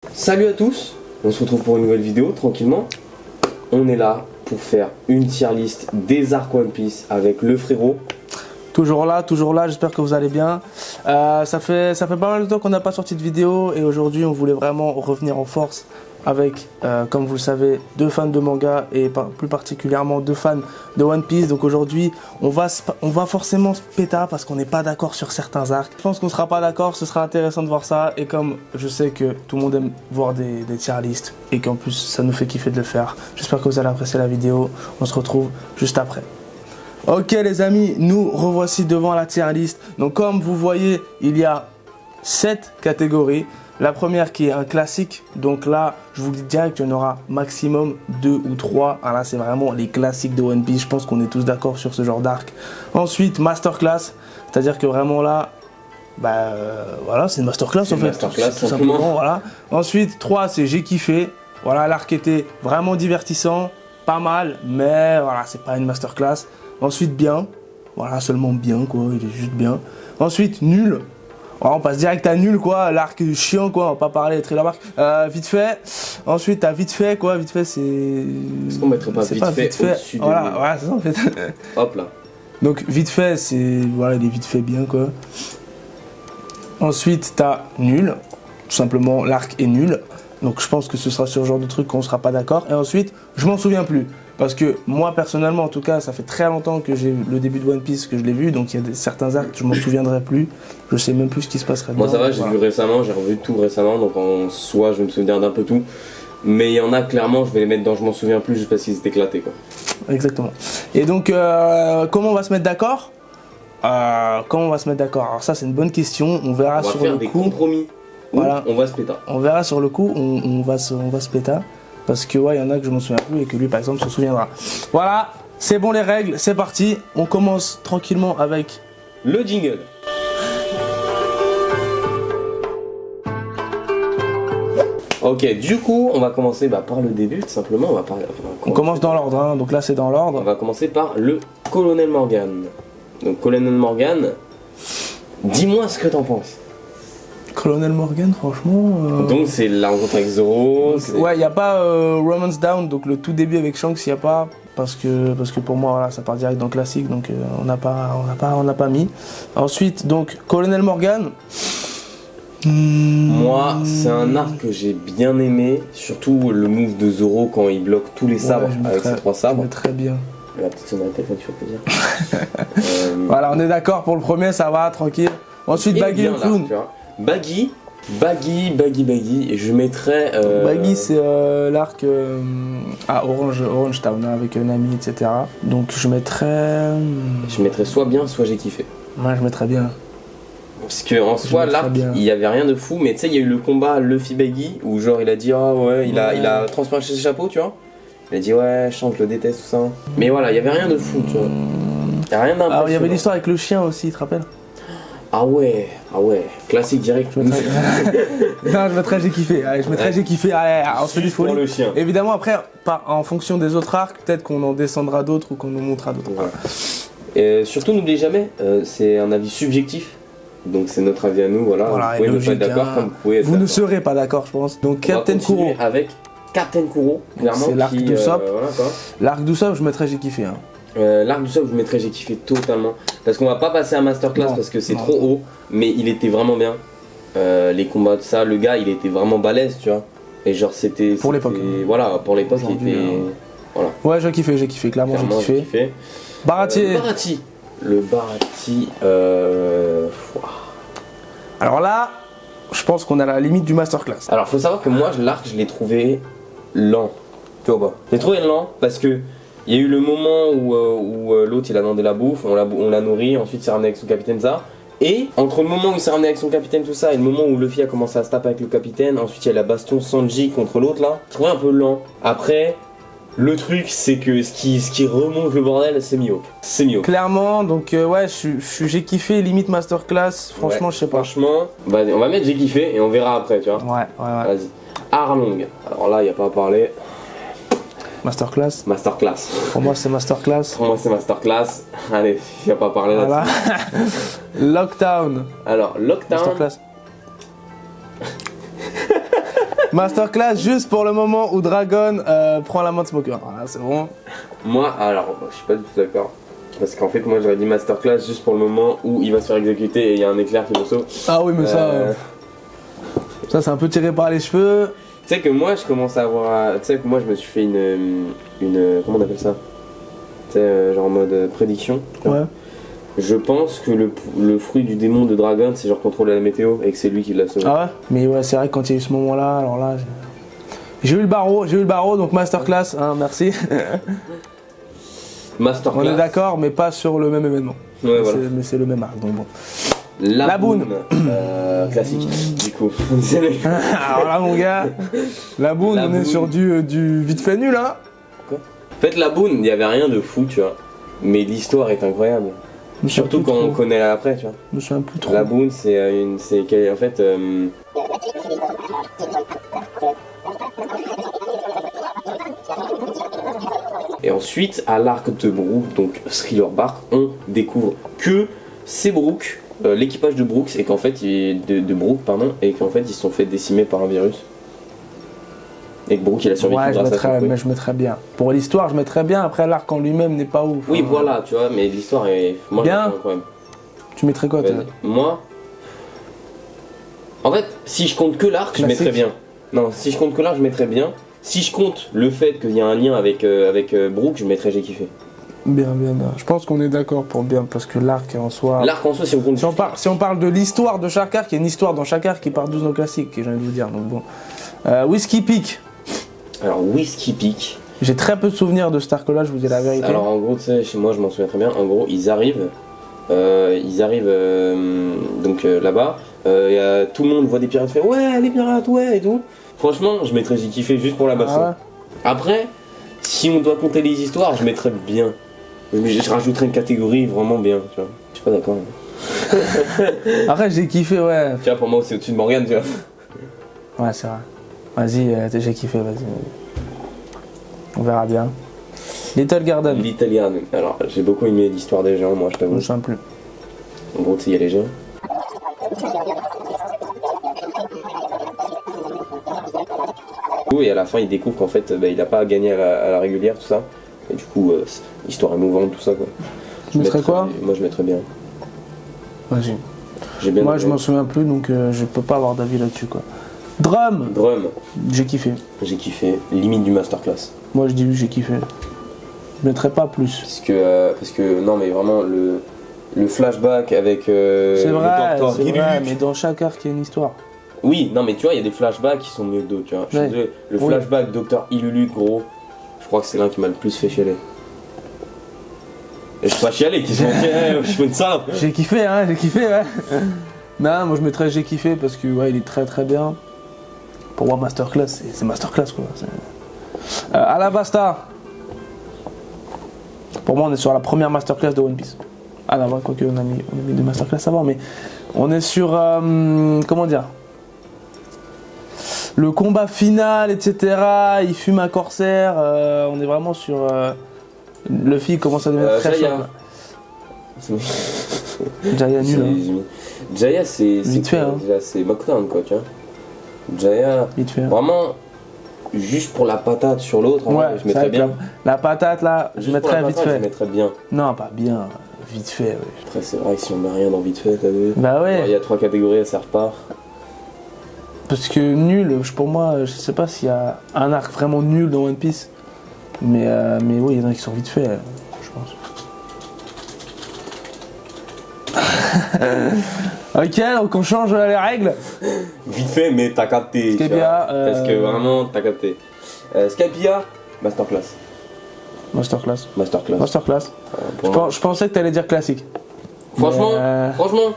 Salut à tous, on se retrouve pour une nouvelle vidéo tranquillement. On est là pour faire une tier list des arcs One Piece avec le frérot. Toujours là, j'espère que vous allez bien. Ça fait pas mal de temps qu'on n'a pas sorti de vidéo et aujourd'hui on voulait vraiment revenir en force avec, comme vous le savez, deux fans de manga et plus particulièrement deux fans de One Piece. Donc aujourd'hui on va forcément se péter parce qu'on n'est pas d'accord sur certains arcs. Je pense qu'on sera pas d'accord, ce sera intéressant de voir ça et comme je sais que tout le monde aime voir des tier lists et qu'en plus ça nous fait kiffer de le faire, j'espère que vous allez apprécier la vidéo. On se retrouve juste après. Ok les amis, nous revoici devant la tier list. Donc comme vous voyez, il y a 7 catégories. La première qui est un classique, donc là je vous dis direct qu'il y en aura maximum 2 ou 3. Ah là c'est vraiment les classiques de One Piece, je pense qu'on est tous d'accord sur ce genre d'arc. Ensuite masterclass, c'est-à-dire que vraiment là, voilà c'est une masterclass en fait, tout simplement. Voilà. Ensuite 3 c'est j'ai kiffé, voilà l'arc était vraiment divertissant, pas mal, mais voilà c'est pas une masterclass. Ensuite bien, voilà seulement bien quoi, il est juste bien. Ensuite nul, voilà, on passe direct à nul quoi, l'arc chiant quoi, on va pas parler de Thriller Bark. Vite fait, ensuite t'as vite fait quoi, vite fait c'est... Est-ce qu'on mettrait pas vite fait au-dessus de... Voilà c'est ça en fait. Hop là. Donc vite fait c'est, voilà il est vite fait bien quoi. Ensuite t'as nul, tout simplement l'arc est nul. Donc je pense que ce sera sur ce genre de truc qu'on sera pas d'accord. Et ensuite je m'en souviens plus. Parce que moi personnellement en tout cas ça fait très longtemps que j'ai le début de One Piece que je l'ai vu, donc il y a certains arcs je m'en souviendrai plus, je sais même plus ce qui se passerait dedans. Moi ça va, j'ai vu récemment, j'ai revu tout récemment, donc en soi je me souviens d'un peu tout. Mais il y en a clairement, je vais les mettre dans je m'en souviens plus juste parce qu'ils étaient éclatés quoi. Exactement. Et donc comment on va se mettre d'accord Alors ça c'est une bonne question, on verra sur le coup. On va faire des compromis. Voilà. On va se péter. On verra sur le coup, on va se péter. Parce que ouais, il y en a que je m'en souviens plus et que lui par exemple se souviendra. Voilà, c'est bon les règles, c'est parti. On commence tranquillement avec le jingle. Ok, du coup, on va commencer par le début, tout simplement. On commence dans l'ordre, hein. Donc là c'est dans l'ordre. On va commencer par le Colonel Morgan. Donc Colonel Morgan, dis-moi ce que t'en penses. Colonel Morgan, franchement... Donc c'est la rencontre avec Zoro. Ouais, il n'y a pas Romance Down, donc le tout début avec Shanks, il n'y a pas. Parce que pour moi, voilà, ça part direct dans le classique, donc on n'a pas mis. Ensuite, donc, Colonel Morgan. Moi, c'est un arc que j'ai bien aimé, surtout le move de Zoro quand il bloque tous les sabres avec ses 3 sabres. Très bien. La petite sonorité, il faut plaisir. Voilà, on est d'accord pour le premier, ça va, tranquille. Ensuite, Baggy et Clown. Baggy, et je mettrais... Baggy c'est l'arc à Orange Town avec Nami, etc. Donc je mettrais... Je mettrais soit bien, soit j'ai kiffé. Moi je mettrais bien. Parce qu'en soi, l'arc, il y avait rien de fou, mais tu sais, il y a eu le combat Luffy-Baggy, où genre il a dit, ah ouais, il a transparent ses chapeaux, tu vois. Il a dit, ouais, Shanks le déteste, tout ça. Mais voilà, il y avait rien de fou, tu vois. Il y a rien d'impressionnant. Alors il y avait l'histoire avec le chien aussi, tu te rappelles? Ah ouais, classique direct. Non, je mettrais j'ai kiffé. Allez, je mettrais j'ai kiffé. Allez, on se fait du folie. Le chien. Évidemment, après, en fonction des autres arcs, peut-être qu'on en descendra d'autres ou qu'on nous montrera d'autres. Voilà. Et surtout, n'oubliez jamais, c'est un avis subjectif. Donc c'est notre avis à nous, voilà. Vous pouvez ne pas être d'accord comme vous pouvez être d'accord. Vous ne serez pas d'accord, je pense. Donc Captain Kuro. Avec Captain Kuro, clairement. C'est l'arc d'Usopp. Voilà, l'arc d'Usopp, je mettrais j'ai kiffé. Hein. L'arc d'Usopp, je mettrais j'ai kiffé totalement. Parce qu'on va pas passer à Masterclass parce que c'est trop haut, mais il était vraiment bien. Les combats de ça, le gars il était vraiment balèze, tu vois. Et genre c'était... Pour l'époque. Voilà, pour l'époque il était... Voilà. Ouais, j'ai kiffé, clairement j'ai kiffé. Baratie. Le Baratie... Alors là, je pense qu'on est à la limite du Masterclass. Alors faut savoir que moi l'arc je l'ai trouvé lent. Tu vois pas. Je l'ai trouvé lent parce que il y a eu le moment où l'autre il a demandé la bouffe, on l'a nourri, ensuite il s'est ramené avec son capitaine ça. Et entre le moment où il s'est ramené avec son capitaine tout ça et le moment où Luffy a commencé à se taper avec le capitaine, ensuite il y a la baston Sanji contre l'autre là, je trouvais un peu lent. Après, le truc c'est que ce qui remonte le bordel c'est Mihawk. C'est Mihawk. Clairement, donc ouais, j'ai kiffé limite Masterclass, franchement ouais, je sais pas. Franchement, on va mettre j'ai kiffé et on verra après, tu vois. Ouais. Vas-y. Arlong, alors là il n'y a pas à parler. Masterclass. Pour moi c'est Masterclass. Allez, il n'y a pas à parler voilà. Lockdown. Alors, Lockdown. Masterclass. Masterclass juste pour le moment où Dragon prend la main de Smoker. Voilà, c'est bon. Moi, alors, je suis pas du tout d'accord. Parce qu'en fait, moi j'aurais dit masterclass juste pour le moment où il va se faire exécuter et il y a un éclair qui me saute. Ah oui, mais ça c'est un peu tiré par les cheveux. Tu sais que moi je commence à avoir. Tu sais que moi je me suis fait une comment on appelle ça? Tu sais, genre en mode prédiction. Ouais. Je pense que le fruit du démon de Dragon c'est genre contrôler la météo et que c'est lui qui l'a sauvé. Ah ouais. Mais ouais, c'est vrai que quand il y a eu ce moment-là, alors là. J'ai eu le barreau, donc masterclass, hein, merci. Masterclass. On est d'accord, mais pas sur le même événement. Ouais, voilà. Mais c'est le même arc, donc bon. La boune. Classique, du coup. Alors là, mon gars, la boune, La on boune. est sur du vite fait nul, hein. En fait, la boune, il n'y avait rien de fou, tu vois. Mais l'histoire est incroyable. Je me souviens Surtout plus quand on trop. connaît après, tu vois. Je me souviens plus trop. La boune, c'est en fait. Et ensuite, à l'arc de Brook, donc Thriller Bark, on découvre que c'est Brook, l'équipage de Brooks, et qu'en fait, de Brook, pardon, et qu'en fait, ils se sont fait décimer par un virus. Et que Brook, il a survécu Ouais, grâce à son fruit. mais je mettrais bien. Pour l'histoire, je mettrais bien. Après, l'arc en lui-même n'est pas ouf. Oui, hein. voilà, tu vois, mais l'histoire est. Moi, je Bien. la trouve incroyable. Tu mettrais quoi, toi? Vas-y. Moi, en fait, si je compte que l'arc, je Classique. mettrais bien. Non, si je compte que l'arc, je mettrais bien. Si je compte le fait qu'il y a un lien avec Brook, je mettrais j'ai kiffé. Bien. Je pense qu'on est d'accord pour bien, parce que l'arc en soi. L'arc en soi, si on compte. Si on parle de l'histoire de chaque arc, il y a une histoire dans chaque arc qui part de nos classiques, j'ai envie de vous dire. Donc bon. Whiskey Peak. Alors, Whiskey Peak. J'ai très peu de souvenirs de cet arc-là, je vous dis la vérité. Alors, en gros, tu sais, chez moi, je m'en souviens très bien. En gros, ils arrivent. Donc là-bas. Tout le monde voit des pirates faire ouais, les pirates, ouais, et tout. Franchement, je mettrais j'ai kiffé juste pour la baston. Ah ouais. Après, si on doit compter les histoires, je mettrais bien. Je rajouterais une catégorie vraiment bien, tu vois. Je suis pas d'accord. Après, j'ai kiffé, ouais. Tu vois, pour moi, c'est au-dessus de Morgane, tu vois. Ouais, c'est vrai. Vas-y, j'ai kiffé, vas-y. On verra bien. Little Garden. Little Garden. Alors, j'ai beaucoup aimé l'histoire des gens, moi, je Je t'avoue. me souviens plus. En gros, tu sais, il y a les gens. Et à la fin, il découvre qu'en fait, il a pas gagné à la régulière, tout ça. Et du coup, histoire émouvante, tout ça, quoi. Tu mettrais quoi? Moi, je mettrais bien. Vas-y. J'ai bien Moi, aimé. je m'en souviens plus, donc je peux pas avoir d'avis là-dessus, quoi. Drum. Drum, J'ai kiffé. j'ai kiffé. Limite du masterclass. Moi, je dis j'ai kiffé. Je mettrais pas plus. Parce que non, mais vraiment, le flashback avec C'est le vrai, docteur c'est Guilluc. vrai, mais dans chaque arc, il y a une histoire. Oui, non, mais tu vois, il y a des flashbacks qui sont mieux que d'autres, tu vois. Je suis Ouais. désolé, le Oui. flashback Dr. Iluluc, gros, je crois que c'est l'un qui m'a le plus fait chialer. Et je suis pas chialé, qu'ils sont je fais une simple. J'ai kiffé, hein, j'ai kiffé, ouais. Non, moi je mettrais j'ai kiffé parce que ouais, il est très très bien. Pour moi, masterclass, c'est masterclass quoi. Alabasta. Pour moi, on est sur la première masterclass de One Piece. Ah non, ouais, quoique on a mis deux masterclass avant, mais on est sur comment dire, le combat final, etc. Il fume un corsaire. On est vraiment sur Luffy commence à devenir très Jaya. fort. Jaya nul. Hein. Jaya, c'est Vite fait, hein. déjà, c'est Mockdown, quoi, tu vois. Jaya, Vite fait. vraiment, juste pour la patate sur l'autre, en Ouais, vrai, je c'est mettrais vrai que bien. la patate là, je Juste pour mettrais la vite patate, fait. Je mettrais bien. Non, pas bien, vite fait. Ouais. Après, c'est vrai que si on met rien dans vite fait, t'as vu. Bah ouais. Il y a 3 catégories, elles servent pas. Parce que nul, pour moi, je sais pas s'il y a un arc vraiment nul dans One Piece. Mais oui, il y en a qui sont vite fait, je pense. Ok, donc on change les règles. Vite fait, mais t'as capté. Skypia, tu vois. Parce que vraiment, t'as capté. Skypia, masterclass. Masterclass. Masterclass. Masterclass. Je pensais que t'allais dire classique. Franchement, Mais, franchement,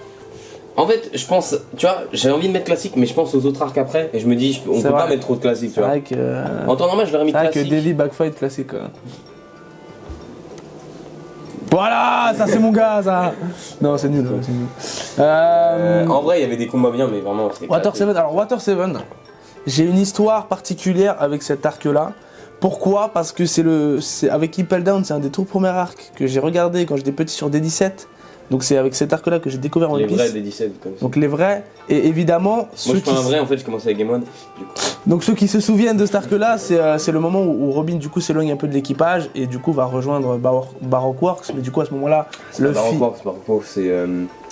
en fait, je pense, tu vois, j'ai envie de mettre classique, mais je pense aux autres arcs après, et je me dis, on C'est peut pas vrai. mettre trop de classique, tu C'est vois. vrai que. En temps normal, je l'aurais mis C'est vrai que classique. Davy Backfight classique. Quoi. Voilà, ça c'est mon gars, ça. Non, c'est nul. C'est nul. En vrai, il y avait des combats bien, mais vraiment, c'était Water classique. 7. Alors Water 7, j'ai une histoire particulière avec cet arc-là. Pourquoi? Parce que c'est avec Impel Down, c'est un des tout premiers arcs que j'ai regardé quand j'étais petit sur D17. Donc c'est avec cet arc-là que j'ai découvert One Les Piece. vrais des 17 comme ça. Donc les vrais, et évidemment, Moi ceux je suis qui, pas un vrai, en fait j'ai commencé avec Game One. Du coup. donc ceux qui se souviennent de cet arc-là, c'est le moment où Robin du coup s'éloigne un peu de l'équipage et du coup va rejoindre Baroque Works. Mais du coup à ce moment-là, Luffy... Baroque Works,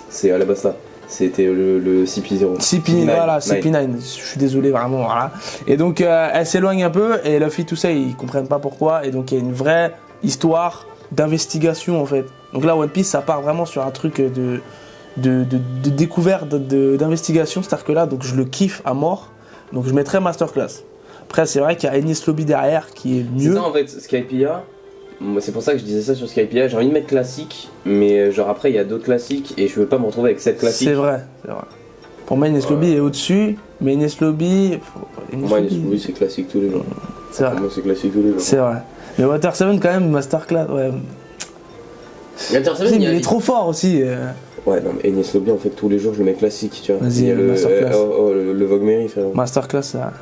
c'est Alabasta. C'était le CP0. CP9, voilà, CP9, je suis désolé vraiment, voilà. Et donc elle s'éloigne un peu et Luffy tout ça ils comprennent pas pourquoi et donc il y a une vraie histoire d'investigation en fait. Donc là One Piece ça part vraiment sur un truc de découverte, d'investigation cet arc là, donc je le kiffe à mort. Donc je mettrais Masterclass. Après c'est vrai qu'il y a Enies Lobby derrière qui est mieux. C'est ça en fait, Skypiea. C'est pour ça que je disais ça sur Skypiea, j'ai envie de mettre classique, mais genre après il y a d'autres classiques et je veux pas me retrouver avec 7 classiques. C'est vrai. Pour moi Enies Lobby est au-dessus, mais Enies Lobby... Pour moi Enies Lobby c'est classique tous les jours. C'est vrai. Pour moi c'est classique tous les jours. C'est vrai. Mais Water 7 quand même, Masterclass, ouais. Water 7 il est trop fort aussi. Ouais, non mais Enies Lobby en fait tous les jours je le mets classique, tu vois. Vas-y, Masterclass. Le Vogue Mary frère. Masterclass, ça.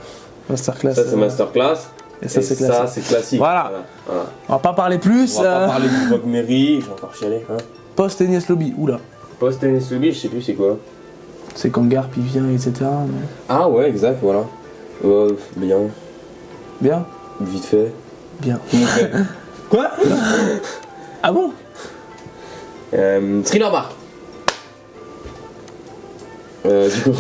Masterclass. Ça c'est Masterclass. Et ça c'est classique. Ça c'est classique. Voilà. On va pas parler plus. On va pas parler du Vogue Mary, j'ai encore chialé. Hein. Post Enies Lobby, oula. Post Enies Lobby, je sais plus c'est quoi. C'est quand Garp il vient, etc. Mais... Ah ouais, exact, voilà. Bien. Bien. Vite fait. Bien. Quoi? Ah bon? Thriller Bark. Du coup.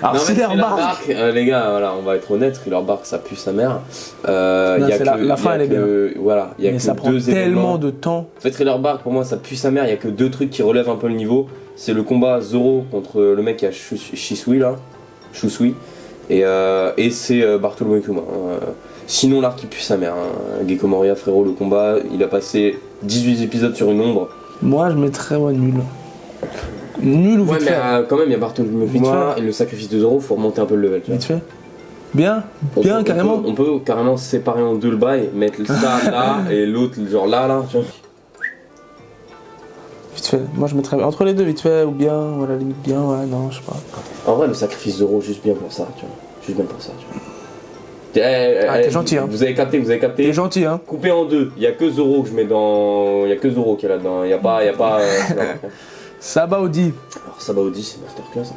Alors non, Thriller Bark. Les gars, voilà, on va être honnête, Thriller Bark ça pue sa mère. La fin elle est bien. Voilà, il y a mais que ça prend deux tellement événements. de temps. En fait, Thriller Bark pour moi ça pue sa mère, il y a que deux trucs qui relèvent un peu le niveau. C'est le combat Zoro contre le mec qui a Shisui là. Shusui. Et c'est Bartholomew Kuma. Sinon l'arc il pue sa mère. Gecko Moria frérot, le combat, il a passé 18 épisodes sur une ombre. Moi je mettrais nul. Nul ou vite fait. Mais quand même il y a Bartholomew Kuma et le sacrifice de Zoro, faut remonter un peu le level. Tu vois. Vite fait. Bien, bien carrément. On peut carrément séparer en deux le bail, mettre ça là et l'autre genre là, tu vois. Vite fait. Moi je mettrais entre les deux, vite fait ou bien, ou à la limite bien, ouais, non, je sais pas. En vrai, le sacrifice Zoro, juste bien pour ça, tu vois. Juste bien pour ça, tu vois. T'es gentil, hein. Vous avez capté. T'es gentil, hein. Coupé en deux, il y a que Zoro que je mets dans. Il y a que Zoro qui est là-dedans, il y a pas. Sabaody. Alors, Sabaody, c'est Masterclass.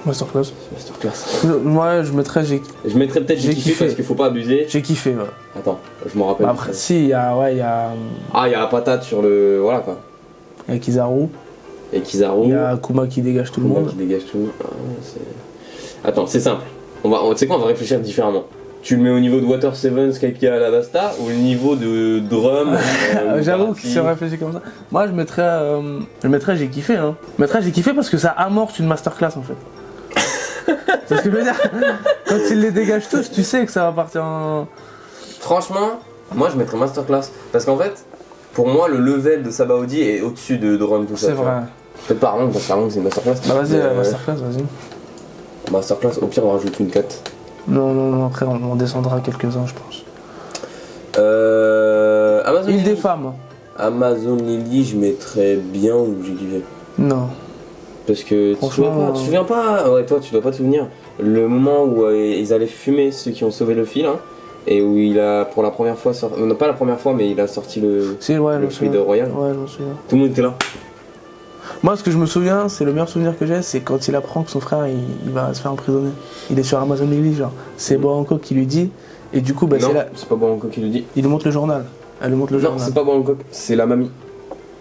Masterclass. C'est Masterclass. Moi je mettrais Je mettrais peut-être j'ai kiffé parce qu'il faut pas abuser. J'ai kiffé, ouais. Attends, je m'en rappelle. Après, si, il y a. Ah, il y a la patate sur le. Voilà quoi. Il y a Kizaru. Et Kizaru. Il y a Kuma qui dégage tout le monde. Qui dégage tout. Attends, c'est simple. Tu sais quoi, on va réfléchir différemment. Tu le mets au niveau de Water 7, Skypiea, Alabasta ou le niveau de Drum J'avoue que c'est réfléchi comme ça. Moi je mettrais j'ai kiffé, hein. Je mettrais j'ai kiffé parce que ça amorce une masterclass en fait. C'est ce que je veux dire. Quand il les dégage tous, tu sais que ça va partir en. Franchement, moi je mettrais Masterclass. Parce qu'en fait, pour moi, le level de Sabaody est au-dessus de Drum tout ça. C'est vrai. Peut-être pas Arlong, parce qu'Arlong c'est une Masterclass. Bah vas-y, Masterclass, vas-y. Masterclass, au pire on rajoute une 4. Non, après on descendra quelques-uns, je pense. Amazon Île Lily. des femmes. Amazon Lily, je mettrais bien ou j'ai kiffé. Non. Parce que tu Franchement, te souviens pas, ouais, toi tu dois pas te souvenir, le moment où ils allaient fumer ceux qui ont sauvé le fil, hein, et où il a pour la première fois sorti, non pas la première fois, mais il a sorti le fruit de Royal. Ouais, je me souviens. Tout le monde était là. Moi, ce que je me souviens, c'est le meilleur souvenir que j'ai, c'est quand il apprend que son frère il va se faire emprisonner. Il est sur Amazon Lily, genre. C'est Bohancock qui lui dit, et du coup, bah, non, c'est là. C'est pas Bohancock qui le dit. Il lui montre le journal. Elle lui montre le Non, journal. c'est pas Bohancock, c'est la mamie.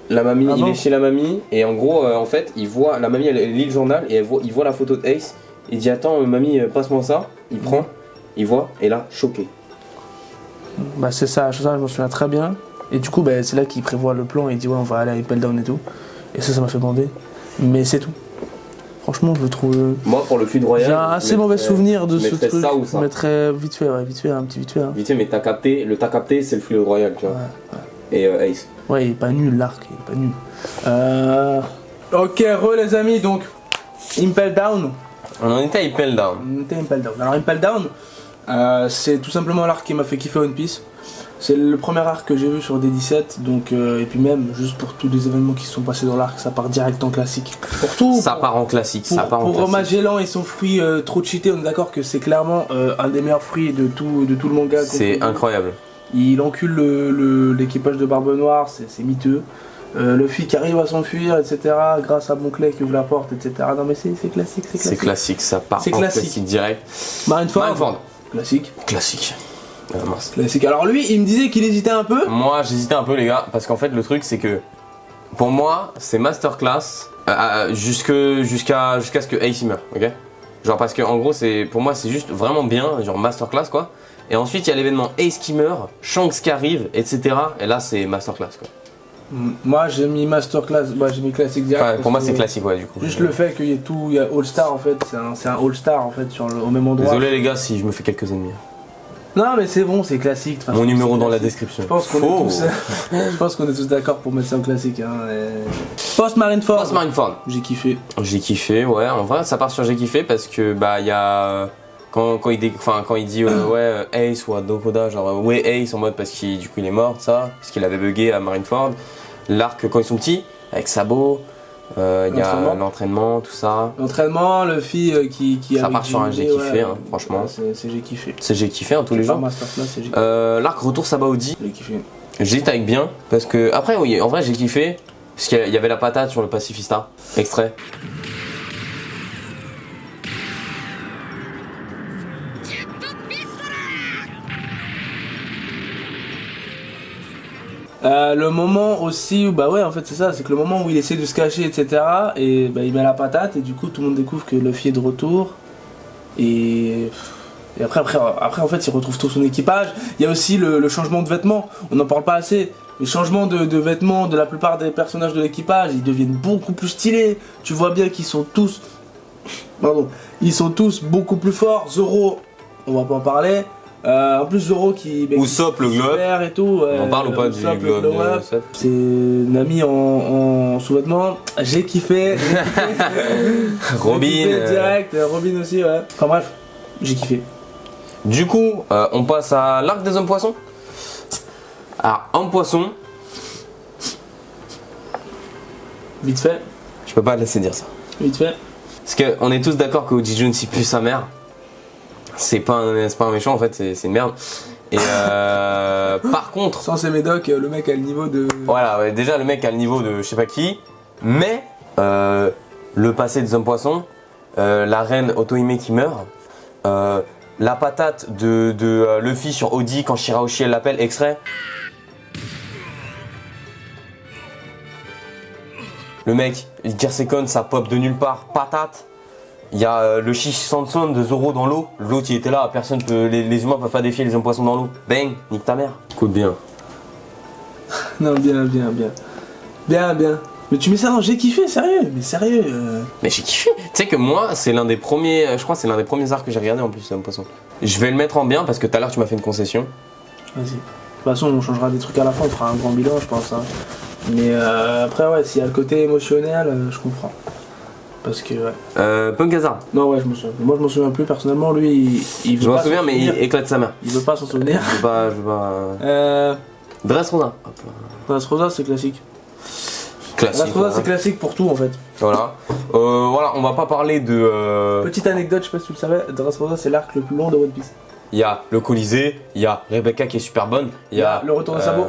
La mamie, il est chez la mamie, et en gros, en fait, il voit, la mamie, elle lit le journal, et il voit la photo de Ace, il dit attends, mamie, passe-moi ça. Il prend, il voit, et là, choqué. Bah, c'est ça, je me souviens très bien. Et du coup, bah, c'est là qu'il prévoit le plan, et il dit ouais, on va aller à Impel Down et tout. Et ça m'a fait bander. Mais c'est tout. Franchement, je le trouve. Moi, pour le Fluide Royal. J'ai un assez mauvais souvenir de ce truc. Ça ou ça. Je mettrais vite fait, un petit vite fait. Hein. Vite fait, mais t'as capté, c'est le Fluide Royal, tu vois. Ouais. Et Ace. Ouais, il est pas nul, l'arc, il est pas nul. Ok, les amis, donc Impel Down. On en était à Impel Down. Alors Impel Down, c'est tout simplement l'arc qui m'a fait kiffer One Piece. C'est le premier arc que j'ai vu sur D17, donc et puis même juste pour tous les événements qui se sont passés dans l'arc, ça part direct en classique. Pour tout. Ça part en classique. Pour Magellan et son fruit trop cheaté, on est d'accord que c'est clairement un des meilleurs fruits de tout le manga. C'est incroyable. Il encule l'équipage de Barbe Noire, c'est miteux. Luffy qui arrive à s'enfuir, etc. grâce à Monclay qui ouvre la porte, etc. Non mais c'est classique, c'est classique. C'est classique, ça part en classique direct. Marineford. Classique. Classique. Mince. Classique. Alors lui, il me disait qu'il hésitait un peu. Moi, j'hésitais un peu, les gars, parce qu'en fait, le truc, c'est que pour moi, c'est masterclass jusqu'à ce que Ace meure, ok? Genre, parce que en gros, pour moi, c'est juste vraiment bien, genre masterclass, quoi. Et ensuite, il y a l'événement Ace qui meurt, Shanks qui arrive, etc. Et là, c'est masterclass, quoi. Moi, j'ai mis masterclass, j'ai mis classique direct. Enfin, pour moi, c'est classique, ouais, du coup. Juste le fait qu'il y ait il y a All Star en fait, c'est un All Star en fait au même endroit. Désolé, les gars, si je me fais quelques ennemis. Non mais c'est bon, c'est classique. Mon numéro dans la description. Je pense qu'on est tous d'accord pour mettre ça en classique. Hein, Post Marineford. Post Marineford. J'ai kiffé. J'ai kiffé, ouais. En vrai, ça part sur j'ai kiffé parce que il y a quand il dit ouais Ace ou à Dokoda, genre ouais Ace en mode parce qu'il du coup il est mort, ça, parce qu'il avait bugué à Marineford. L'arc quand ils sont petits avec Sabo. Il y a l'entraînement, tout ça. L'entraînement, le fille qui ça part sur un j'ai kiffé, hein, franchement. C'est j'ai kiffé. C'est j'ai kiffé, hein, tous les jours. L'arc retour Sabaody. J'ai kiffé. J'hésite avec bien parce que après oui, en vrai j'ai kiffé parce qu'il y avait la patate sur le pacifista. Extrait. Le moment aussi où bah ouais en fait c'est ça, c'est que le moment où il essaie de se cacher etc et bah, il met la patate et du coup tout le monde découvre que Luffy est de retour et après en fait il retrouve tout son équipage. Il y a aussi le changement de vêtements, on n'en parle pas assez. Les changements de vêtements de la plupart des personnages de l'équipage, ils deviennent beaucoup plus stylés. Tu vois bien qu'ils sont tous beaucoup plus forts. Zoro, on va pas en parler. En plus Zoro qui Usopp le globe et tout, on en parle ou pas du globe c'est Nami en sous-vêtements. J'ai kiffé. Robin direct, Robin aussi ouais. Enfin bref, j'ai kiffé. Du coup on passe à l'arc des hommes poissons. Alors homme poisson, vite fait. Je peux pas te laisser dire ça. Vite fait. Parce qu'on est tous d'accord que Oji Jun s'y pue sa mère. C'est pas un méchant en fait, c'est une merde. Et par contre. Sans ces médocs, le mec a le niveau de. Voilà, ouais, déjà le mec a le niveau de je sais pas qui. Mais le passé des hommes poissons, la reine Otohime qui meurt, la patate de Luffy sur Odi quand Shirahoshi elle l'appelle, extrait. Le mec, il tire ses connes, ça pop de nulle part, patate. Il y a le Shishisanson de Zoro dans l'eau. L'autre il était là, personne peut, les humains peuvent pas défier les hommes poissons dans l'eau. Bang, nique ta mère. Écoute bien. Non, bien. Mais tu mets ça dans j'ai kiffé, sérieux, mais sérieux. Mais j'ai kiffé. Tu sais que moi, c'est l'un des premiers, je crois que c'est l'un des premiers arcs que j'ai regardé en plus, hommes poissons. Je vais le mettre en bien parce que tout à l'heure tu m'as fait une concession. Vas-y. De toute façon, on changera des trucs à la fin, on fera un grand bilan, je pense. Hein. Mais après, ouais, s'il y a le côté émotionnel, je comprends. Parce que ouais. Punk Hazard. Non ouais je me souviens. Moi je m'en souviens plus personnellement, lui il veut je m'en pas souviens mais il éclate sa mère. Il veut pas s'en souvenir. Je veux pas. Dressrosa. Dressrosa c'est classique. Dressrosa c'est classique pour tout en fait. Voilà. Voilà, on va pas parler de. Petite anecdote, je sais pas si tu le savais, Dressrosa c'est l'arc le plus long de One Piece. Il y a le Colisée, il y a Rebecca qui est super bonne, il y a le retour de Sabo.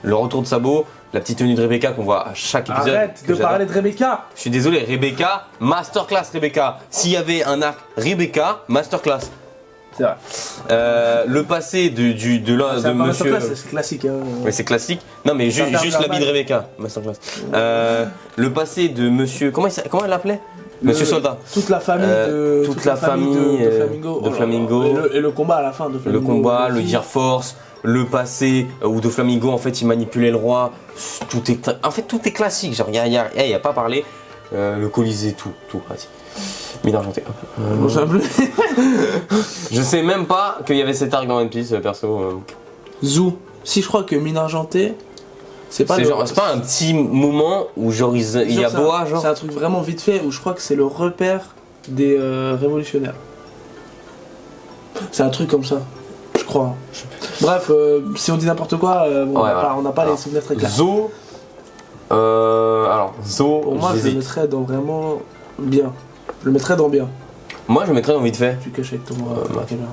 Le retour de Sabo, la petite tenue de Rebecca qu'on voit à chaque épisode. Arrête de parler de Rebecca. Je suis désolé, Rebecca, masterclass Rebecca. S'il y avait un arc Rebecca, masterclass. C'est vrai. Le passé de monsieur. C'est classique. Hein. Ouais, c'est classique. Non mais juste l'habit de Rebecca, masterclass. Le passé de monsieur. Comment elle l'appelait? Monsieur Soldat. Toute la famille de Flamingo. Et le combat à la fin de Flamingo. Le combat, le Gear Force. Le passé où Doflamingo en fait il manipulait le roi, tout est classique, genre y a pas parlé, le Colisée, tout, vas-y. Mine argentée. Je sais même pas qu'il y avait cet arc dans One Piece perso. Zou. Si je crois que Mine argentée, c'est pas un petit moment où genre il y a Boa genre. C'est un truc vraiment vite fait où je crois que c'est le repère des révolutionnaires. C'est un truc comme ça. Je crois. Bref, si on dit n'importe quoi, on n'a pas les souvenirs très clairs. Zo. Pour moi, je le mettrais dans vraiment bien. Je le mettrais dans bien. Moi, je le mettrais dans vite fait. Tu caches avec ton caméra.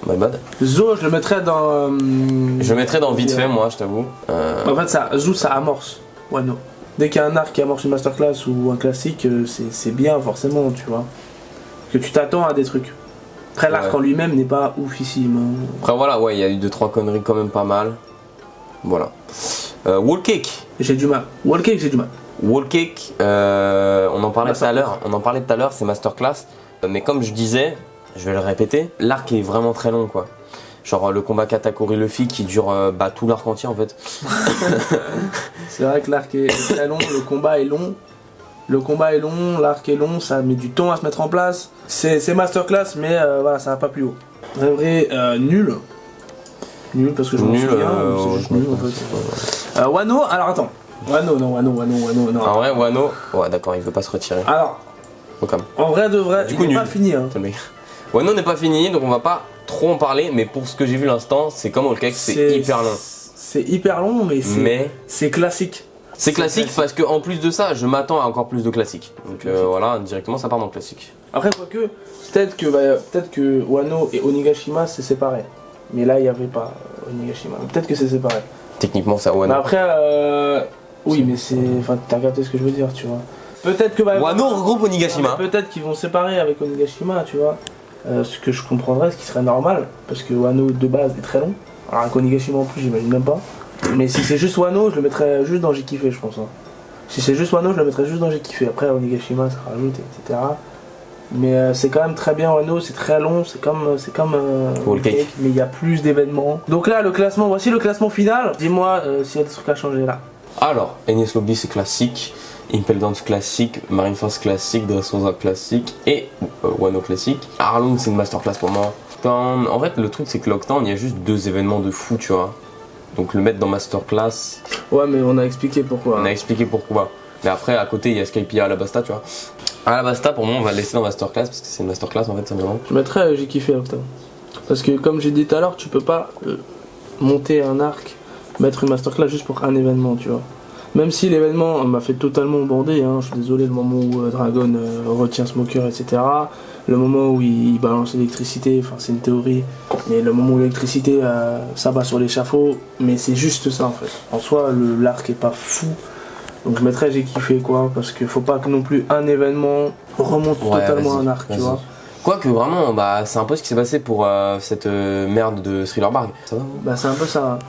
My bad. Zo, je le mettrais dans. Je le mettrais dans vite fait, moi, je t'avoue. En fait, Zo, ça amorce Wano. Dès qu'il y a un arc qui amorce une masterclass ou un classique, c'est bien, forcément, tu vois. Que tu t'attends à des trucs. Après, l'arc en lui-même n'est pas oufissime. Hein. Après, voilà, ouais, il y a eu 2-3 conneries quand même pas mal. Voilà. Wall Cake. J'ai du mal. Wall Cake, j'ai du mal. Wall Cake, on en parlait tout à l'heure. On en parlait tout à l'heure, c'est masterclass. Mais comme je disais, je vais le répéter, l'arc est vraiment très long, quoi. Genre le combat Katakuri Luffy qui dure tout l'arc entier en fait. C'est vrai que l'arc est très long, le combat est long. Le combat est long, l'arc est long, ça met du temps à se mettre en place. C'est masterclass, mais voilà, ça va pas plus haut. Vrai, nul. Nul parce que je m'en souviens, c'est juste nul en fait. Wano, alors attends. Wano, non. En vrai, Wano, ouais d'accord, il veut pas se retirer. Alors, en vrai de vrai, du coup, il n'est pas fini. Hein. Wano n'est pas fini, donc on va pas trop en parler, mais pour ce que j'ai vu l'instant, c'est comme Wall Cake, c'est hyper long. C'est hyper long, mais c'est classique. C'est classique parce que en plus de ça, je m'attends à encore plus de classiques. Donc voilà, directement ça part dans le classique. Après, quoique, peut-être que Wano et Onigashima c'est séparé. Mais là, il n'y avait pas Onigashima. Peut-être que c'est séparé. Techniquement, c'est Wano. Mais après, oui, mais c'est. Enfin, t'as capté ce que je veux dire, tu vois. Peut-être que. Wano regroupe Onigashima. Peut-être qu'ils vont séparer avec Onigashima, tu vois. Ce que je comprendrais, ce qui serait normal, parce que Wano de base est très long. Alors, avec Onigashima en plus, j'imagine même pas. Mais si c'est juste Wano, je le mettrais juste dans J'ai kiffé, je pense. Hein. Si c'est juste Wano, je le mettrais juste dans J'ai kiffé. Après, Onigashima, ça rajoute, etc. Mais c'est quand même très bien Wano, c'est très long, c'est comme Wall Cake, mais il y a plus d'événements. Donc là, le classement, voici le classement final. Dis-moi s'il y a des trucs à changer là. Alors, Enies Lobby c'est classique, Impel Dance classique, Marineford classique, Dressrosa classique et Wano classique. Arlong c'est une masterclass pour moi. En fait, le truc c'est que Lockdown, il y a juste 2 événements de fou, tu vois. Donc le mettre dans masterclass. Ouais, mais on a expliqué pourquoi. On a expliqué pourquoi. Mais après, à côté, il y a Skype à Alabasta, tu vois. Alabasta, pour moi, on va le laisser dans masterclass parce que c'est une masterclass en fait, simplement. Je mettrais J'ai kiffé Lockdown. Parce que comme j'ai dit tout à l'heure, tu peux pas monter un arc, mettre une masterclass juste pour un événement, tu vois. Même si l'événement m'a fait totalement border, hein, je suis désolé, le moment où Dragon retient Smoker, etc. Le moment où il balance l'électricité, enfin c'est une théorie, mais le moment où l'électricité s'abat sur l'échafaud, mais c'est juste ça en fait. En soi, l'arc est pas fou, donc je mettrais J'ai kiffé quoi, parce qu'il faut pas que non plus un événement remonte totalement un arc, tu vois. Quoique vraiment, c'est un peu ce qui s'est passé pour cette merde de Thriller Bark. Ça va? Bah c'est un peu ça.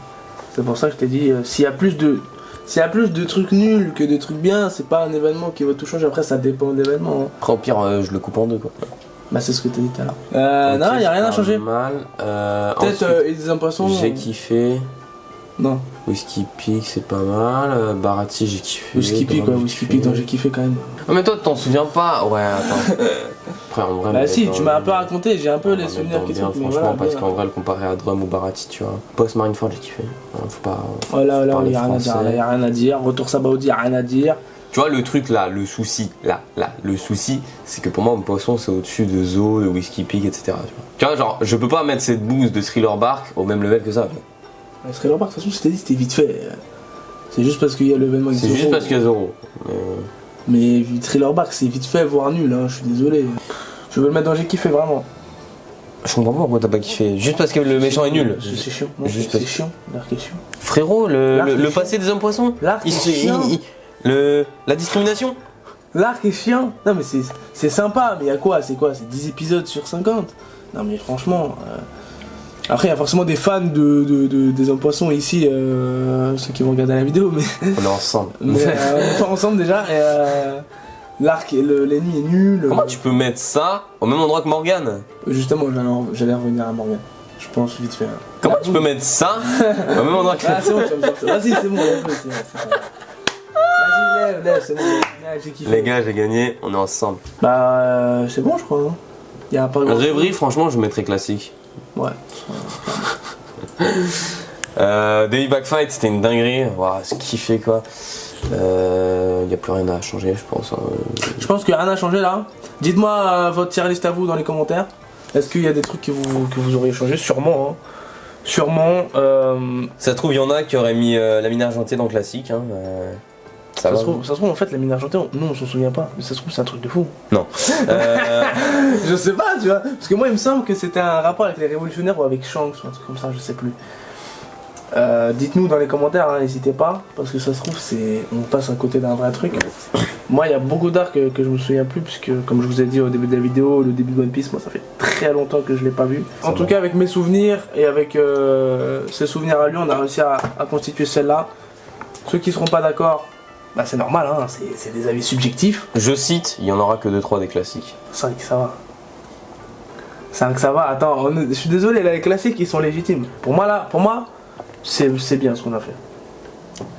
C'est pour ça que je t'ai dit, s'il y a plus de trucs nuls que de trucs bien, c'est pas un événement qui va tout changer. Après, ça dépend de l'événement. Hein. Après, au pire, je le coupe en 2 quoi. Bah, c'est ce que t'as dit tout à l'heure. Non, y a rien à changer. Peut-être des impressions. J'ai kiffé. Non. Whisky Peak, c'est pas mal. Barati, j'ai kiffé. Whisky Peak, Whisky Peak, donc j'ai kiffé quand même. Non, mais toi, t'en souviens pas? Ouais, attends. Après, en vrai. Bah, si, tu m'as un peu raconté, j'ai un peu les souvenirs qui sont. Franchement, voilà, parce qu'en vrai, le comparer à Drum ou Barati, tu vois. Post Marineford, j'ai kiffé. Faut pas. Voilà, là, y a rien à dire. Y a rien à dire. Retour Sabaody, y a rien à dire. Tu vois, le truc là, le souci, le souci, c'est que pour moi, mon poisson, c'est au-dessus de Zo, de Whisky Peak, etc. Tu vois, genre, je peux pas mettre cette bouse de Thriller Bark au même level que ça. Thriller Bark, de toute façon, je t'ai dit, c'était vite fait. C'est juste parce qu'il y a l'événement. C'est juste parce qu'il y a Zoro. Mais Thriller Bark, c'est vite fait, voire nul, hein, je suis désolé. Je veux le mettre dans J'ai kiffé vraiment. Je comprends pas pourquoi t'as pas kiffé. Juste parce que le méchant est nul. C'est chiant. C'est chiant. L'arc est chiant. Frérot, le passé des hommes poissons. L'arc est chiant. La discrimination. L'arc est chiant. Non mais c'est sympa, mais y'a quoi? C'est 10 épisodes sur 50? Non mais franchement. Après, il y a forcément des fans des hommes poissons ici, ceux qui vont regarder la vidéo, mais. On est ensemble. Mais, on est pas ensemble déjà, et l'arc, l'ennemi est nul. Comment tu peux mettre ça au même endroit que Morgane? Justement, j'allais revenir à Morgane. Je pense vite fait. Comment tu peux mettre ça au même endroit que. Ah, c'est bon, tu vas me sortir. Vas-y, c'est bon, Vas-y, lève, c'est bon. J'ai kiffé. Les gars, j'ai gagné, on est ensemble. Bah, c'est bon, je crois. Hein. Y a pas Rêverie, franchement, je mettrais classique. Ouais. Daily Backfight, c'était une dinguerie. Waouh, c'est kiffé quoi. Y a plus rien à changer, je pense. Je pense qu'il y a rien à changer là. Dites-moi votre tier list à vous dans les commentaires. Est-ce qu'il y a des trucs que vous auriez changé? Sûrement. Hein. Sûrement. Ça se trouve, il y en a qui auraient mis la mine argentée dans le classique. Hein, Ça se trouve en fait les mines argentées, nous on s'en souvient pas, mais ça se trouve c'est un truc de fou. Non. Je sais pas, tu vois, parce que moi il me semble que c'était un rapport avec les révolutionnaires ou avec Shanks ou un truc comme ça, je sais plus. Dites-nous dans les commentaires, hein, n'hésitez pas, parce que ça se trouve on passe à côté d'un vrai truc. Moi il y a beaucoup d'arts que je me souviens plus, puisque comme je vous ai dit au début de la vidéo, le début de One Piece, moi ça fait très longtemps que je l'ai pas vu. En tout cas avec mes souvenirs et avec ses souvenirs à lui, on a réussi à constituer celle-là. Ceux qui seront pas d'accord, bah c'est normal, hein, c'est des avis subjectifs. Je cite, il y en aura que 2-3 des classiques. 5 ça va. 5 ça va, attends, je suis désolé, là, les classiques ils sont légitimes. Pour moi, c'est bien ce qu'on a fait.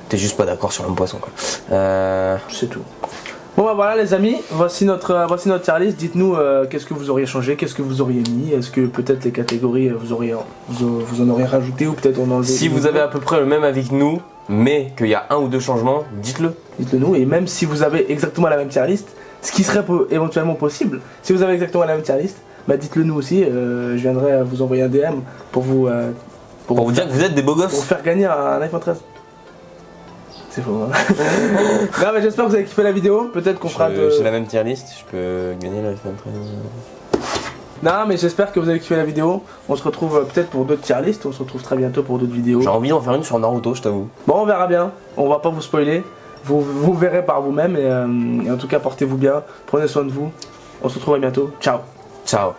T'es juste pas d'accord sur un poisson quoi. C'est tout. Bon bah voilà les amis, voici notre tier list. Dites-nous qu'est-ce que vous auriez changé, qu'est-ce que vous auriez mis. Est-ce que peut-être les catégories vous en auriez rajouté ou peut-être on enlevé. Si vous avez à peu près le même avis que nous, mais qu'il y a 1 ou 2 changements, dites-le. Dites-le nous, et même si vous avez exactement la même tier list, ce qui serait éventuellement possible, si vous avez exactement la même tier list, bah dites-le nous aussi, je viendrai vous envoyer un DM pour vous dire que vous êtes des beaux pour gosses. vous faire gagner un iPhone 13. C'est faux. Hein. Non mais j'espère que vous avez kiffé la vidéo, peut-être qu'on fera de... J'ai la même tier list, je peux gagner l'iPhone 13. Non mais j'espère que vous avez kiffé la vidéo, on se retrouve peut-être pour d'autres tier list, on se retrouve très bientôt pour d'autres vidéos. J'ai envie d'en faire une sur Naruto, je t'avoue. Bon on verra bien, on va pas vous spoiler, vous verrez par vous-même et en tout cas portez-vous bien, prenez soin de vous, on se retrouve à bientôt, ciao. Ciao.